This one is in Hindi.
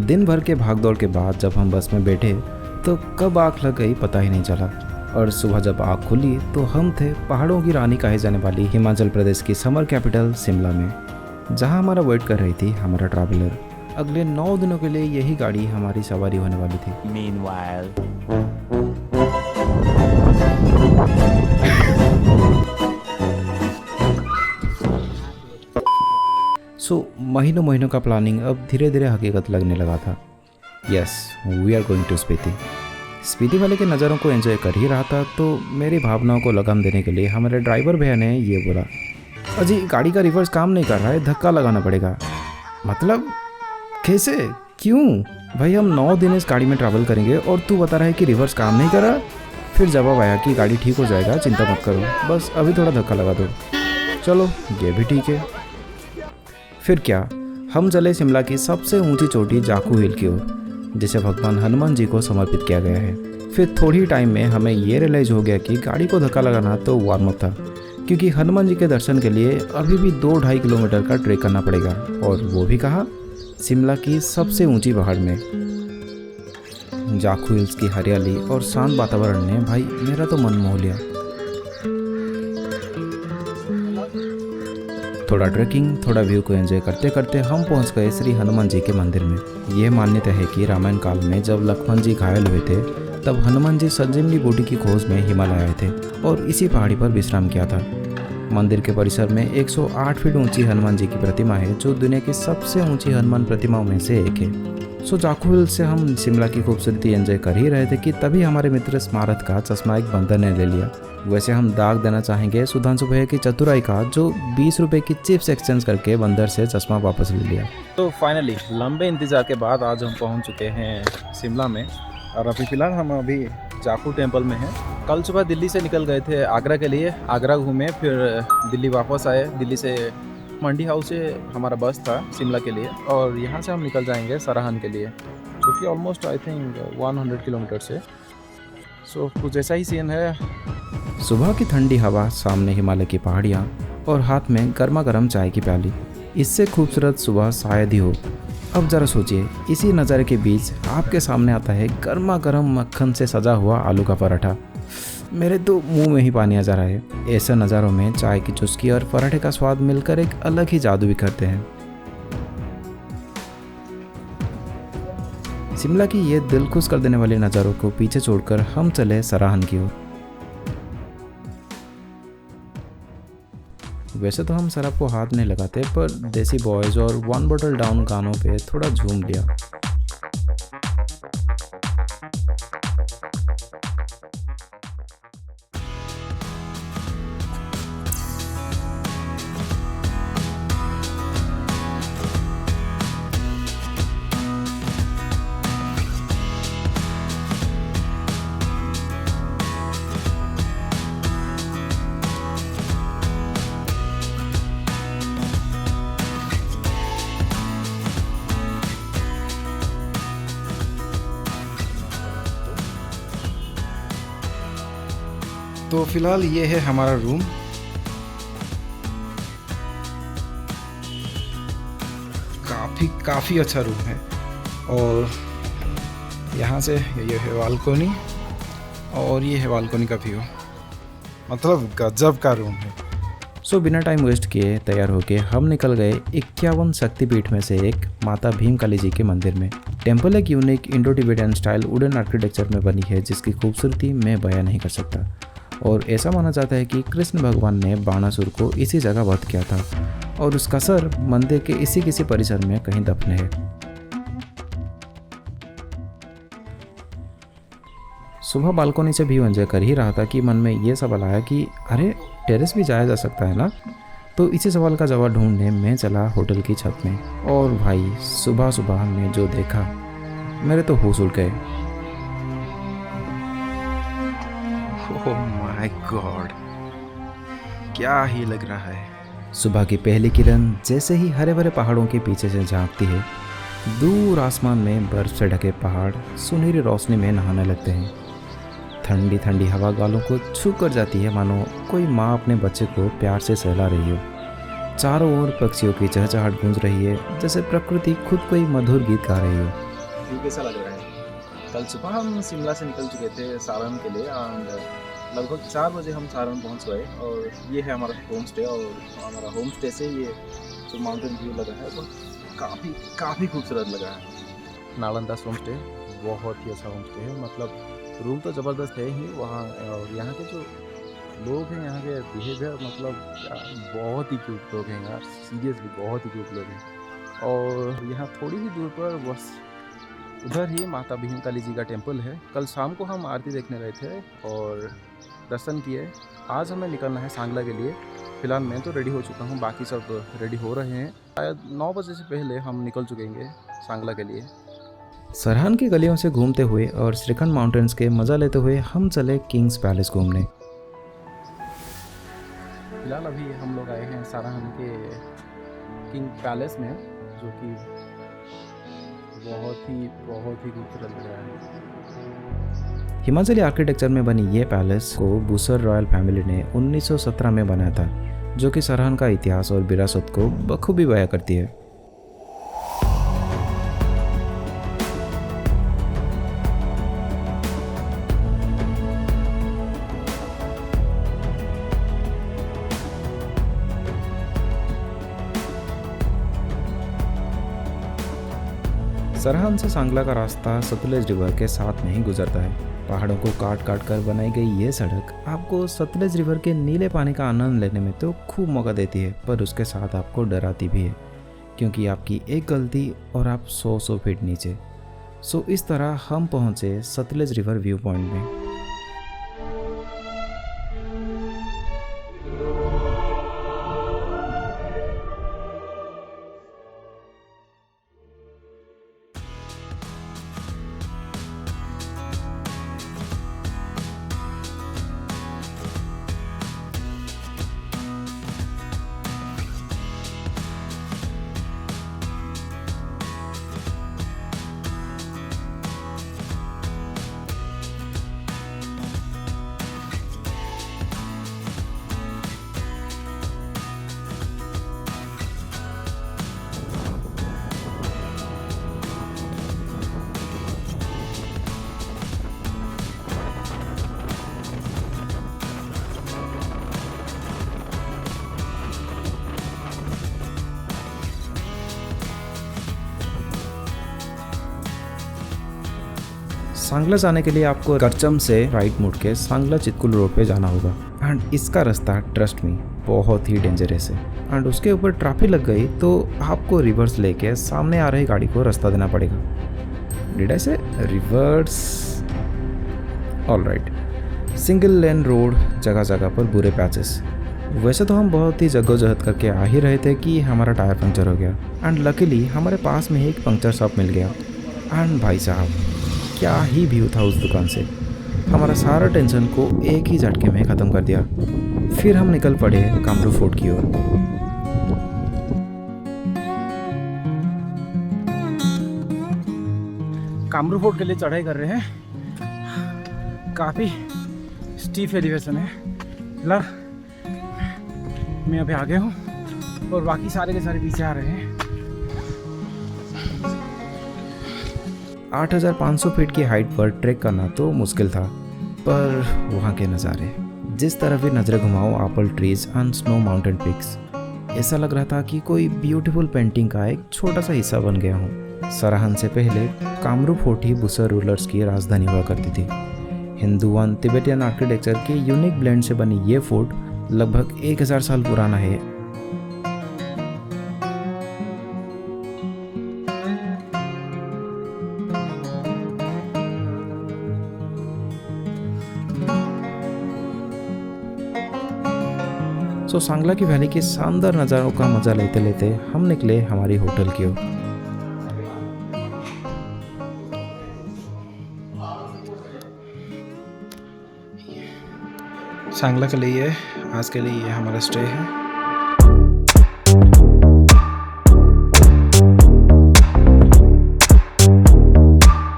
दिन भर के भागदौड़ के बाद जब हम बस में बैठे तो कब आँख लग गई पता ही नहीं चला। और सुबह जब आँख खुली तो हम थे पहाड़ों की रानी कहे जाने वाली हिमाचल प्रदेश की समर कैपिटल शिमला में, जहां हमारा वेट कर रही थी हमारा ट्रैवलर। अगले 9 दिनों के लिए यही गाड़ी हमारी सवारी होने वाली थी। Meanwhile, महीनों महीनों का प्लानिंग अब धीरे धीरे हकीकत लगने लगा था। Yes, we are going to Spiti. Spiti वाले के नज़रों को एंजॉय कर ही रहा था तो मेरी भावनाओं को लगाम देने के लिए हमारे ड्राइवर भैया ने ये बोला, अजी गाड़ी का रिवर्स काम नहीं कर रहा है, धक्का लगाना पड़ेगा। मतलब कैसे, क्यों भाई? हम 9 दिन इस गाड़ी में ट्रैवल करेंगे और तू बता रहा है कि रिवर्स काम नहीं कर रहा। फिर जवाब आया कि गाड़ी ठीक हो जाएगा, चिंता मत करो, बस अभी थोड़ा धक्का लगा दो। चलो ये भी ठीक है। फिर क्या, हम चले शिमला की सबसे ऊंची चोटी जाखू हिल की ओर, जिसे भगवान हनुमान जी को समर्पित किया गया है। फिर थोड़ी टाइम में हमें ये रियलाइज़ हो गया कि गाड़ी को धक्का लगाना तो वार्म अप था, क्योंकि हनुमान जी के दर्शन के लिए अभी भी 2-2.5 किलोमीटर का ट्रेक करना पड़ेगा, और वो भी कहाँ, शिमला की सबसे ऊंची पहाड़ में। जाखू हिल्स की हरियाली और शांत वातावरण ने भाई मेरा तो मन मोह लिया। थोड़ा ट्रेकिंग, थोड़ा व्यू को एंजॉय करते करते हम पहुंच गए श्री हनुमान जी के मंदिर में। यह मान्यता है कि रामायण काल में जब लक्ष्मण जी घायल हुए थे तब हनुमान जी संजीवनी बूटी की खोज में हिमालय आए थे और इसी पहाड़ी पर विश्राम किया था। मंदिर के परिसर में 108 फीट ऊंची हनुमान जी की प्रतिमा है, जो दुनिया की सबसे ऊंची हनुमान प्रतिमाओं में से एक है। जाखू हिल से हम शिमला की खूबसूरती एंजॉय कर ही रहे थे कि तभी हमारे मित्र स्मारक का चश्मा एक बंदर ने ले लिया। वैसे हम दाग देना चाहेंगे सुधांशु भैया की चतुराई का, जो 20 रुपए की चिप्स एक्सचेंज करके बंदर से चश्मा वापस ले लिया। तो फाइनली लंबे इंतजार के बाद आज हम पहुंच चुके हैं शिमला में, और अभी फ़िलहाल हम अभी जाखू टेम्पल में हैं। कल सुबह दिल्ली से निकल गए थे आगरा के लिए, आगरा घूमे, फिर दिल्ली वापस आए। दिल्ली से मंडी हाउस से हमारा बस था शिमला के लिए, और यहाँ से हम निकल जाएंगे सराहन के लिए, जो कि ऑलमोस्ट आई थिंक 100 किलोमीटर से। सो कुछ ऐसा ही सीन है। सुबह की ठंडी हवा, सामने हिमालय की पहाड़ियाँ और हाथ में गर्मा गर्म चाय की प्याली, इससे खूबसूरत सुबह शायद ही हो। अब जरा सोचिए, इसी नज़ारे के बीच आपके सामने आता है गर्मा गर्म मक्खन से सजा हुआ आलू का पराठा। मेरे तो मुंह में ही पानी आ जा रहा है। ऐसे नज़ारों में चाय की चुस्की और पराठे का स्वाद मिलकर एक अलग ही जादू बिखरते हैं। शिमला की ये दिल खुश कर देने वाले नज़ारों को पीछे छोड़कर हम चले सराहन की ओर। वैसे तो हम शराब को हाथ नहीं लगाते, पर देसी बॉयज़ और 1 बॉटल डाउन गानों पे थोड़ा झूम लिया। तो फिलहाल ये है हमारा रूम। काफ़ी अच्छा रूम है, और यहाँ से ये है बालकोनी, और ये है बालकोनी का व्यू। मतलब गजब का रूम है। बिना टाइम वेस्ट किए तैयार होके हम निकल गए 51 शक्तिपीठ में से एक माता भीमकाली जी के मंदिर में। टेम्पल एक unique Indo Tibetan style wooden architecture में बनी है, जिसकी खूबसूरती मैं बयां नहीं कर सकता। और ऐसा माना जाता है कि कृष्ण भगवान ने बाणासुर को इसी जगह वध किया था, और उसका सर मंदिर के इसी किसी परिसर में कहीं दफन है। सुबह बालकोनी से व्यू एंजॉय कर ही रहा था कि मन में ये सवाल आया कि अरे टेरेस भी जाया जा सकता है ना। तो इसी सवाल का जवाब ढूंढने मैं चला होटल की छत में, और भाई सुबह सुबह मैं जो देखा, मेरे तो होश उड़ गए। ओह माय गॉड, क्या ही लग रहा है। सुबह की पहली किरण जैसे ही हरे भरे पहाड़ों के पीछे से झांकती है, दूर आसमान में बर्फ से ढके पहाड़ सुनहरी रोशनी में नहाने लगते हैं। ठंडी ठंडी हवा गालों को छू कर जाती है, मानो कोई माँ अपने बच्चे को प्यार से सहला रही हो। चारों ओर पक्षियों की चहचहाहट गूंज रही है, जैसे प्रकृति खुद कोई मधुर गीत गा रही हो। व्यू कैसा लग रहा है? कल सुबह हम शिमला से निकल चुके थे सारण के लिए एंड लगभग 4 बजे हम सारण पहुंच गए और ये है हमारा होम स्टे। और हमारा होम स्टे से ये जो माउंटेन व्यू लगा है वो काफ़ी खूबसूरत लगा है। नालंदा होम स्टे बहुत ही अच्छा होम स्टे है, मतलब रूम तो ज़बरदस्त है ही वहाँ। और यहाँ के जो लोग हैं, यहाँ के बिहेवियर मतलब बहुत ही क्यूट लोग हैं यार, सीरियसली बहुत ही क्यूट लोग हैं। और यहाँ थोड़ी ही दूर पर बस उधर ही माता भीम काली जी का टेम्पल है। कल शाम को हम आरती देखने गए थे और दर्शन किए। आज हमें निकलना है सांगला के लिए। फ़िलहाल मैं तो रेडी हो चुका हूँ, बाकी सब रेडी हो रहे हैं। शायद 9 बजे से पहले हम निकल चुकेंगे सांगला के लिए। सरहान की गलियों से घूमते हुए और श्रीखंड माउंटेन्स के मज़ा लेते हुए हम चले किंग्स पैलेस घूमने। फिलहाल अभी हम लोग आए हैं सरहान के किंग पैलेस में, जो कि बहुत ही खूबसूरत लग रहा है। हिमाचली आर्किटेक्चर में बनी ये पैलेस को बुसर रॉयल फैमिली ने 1917 में बनाया था, जो कि सरहान का इतिहास और विरासत को बखूबी बयां करती है। सरहान से सांगला का रास्ता सतलुज रिवर के साथ में ही गुजरता है। पहाड़ों को काट काट कर बनाई गई ये सड़क आपको सतलुज रिवर के नीले पानी का आनंद लेने में तो खूब मौका देती है, पर उसके साथ आपको डराती भी है, क्योंकि आपकी एक गलती और आप 100 फीट नीचे। सो इस तरह हम पहुंचे सतलुज रिवर व्यू पॉइंट में। सांगला जाने के लिए आपको करचम से राइट मुड़ के सांगला चितकुल रोड पे जाना होगा। एंड इसका रास्ता ट्रस्ट मी बहुत ही डेंजरस है। एंड उसके ऊपर ट्रैफिक लग गई तो आपको रिवर्स लेके सामने आ रही गाड़ी को रास्ता देना पड़ेगा। डिड आई से reverse? Alright, single lane road, जगह जगह पर बुरे पैचेस। वैसे तो हम बहुत ही जद्दोजहद करके आ ही रहे थे कि हमारा टायर पंक्चर हो गया। एंड लकीली हमारे पास में एक पंक्चर शॉप मिल गया। एंड भाई साहब क्या ही व्यू था उस दुकान से, हमारा सारा टेंशन को एक ही झटके में ख़त्म कर दिया। फिर हम निकल पड़े कामरू फोर्ट की ओर। कामरू फोर्ट के लिए चढ़ाई कर रहे हैं, काफ़ी स्टीफ एलिवेशन है। फिलहाल मैं अभी आगे हूँ और बाकी सारे के सारे पीछे आ रहे हैं। 8500 फीट की हाइट पर ट्रैक करना तो मुश्किल था, पर वहाँ के नज़ारे, जिस तरफ भी नज़रें घुमाओ apple trees and snow mountain peaks, ऐसा लग रहा था कि कोई ब्यूटीफुल पेंटिंग का एक छोटा सा हिस्सा बन गया हूँ। सरहान से पहले कामरू फोर्ट ही बुसर रूलर्स की राजधानी हुआ करती थी। हिंदू एंड तिब्बतियन आर्किटेक्चर के यूनिक ब्लेंड से बनी ये फोर्ट लगभग 1000 साल पुराना है। सो सांगला की वैली के शानदार नज़ारों का मजा लेते लेते हम निकले हमारी होटल की ओर। सांगला के लिए आज के लिए ये हमारा स्टे है।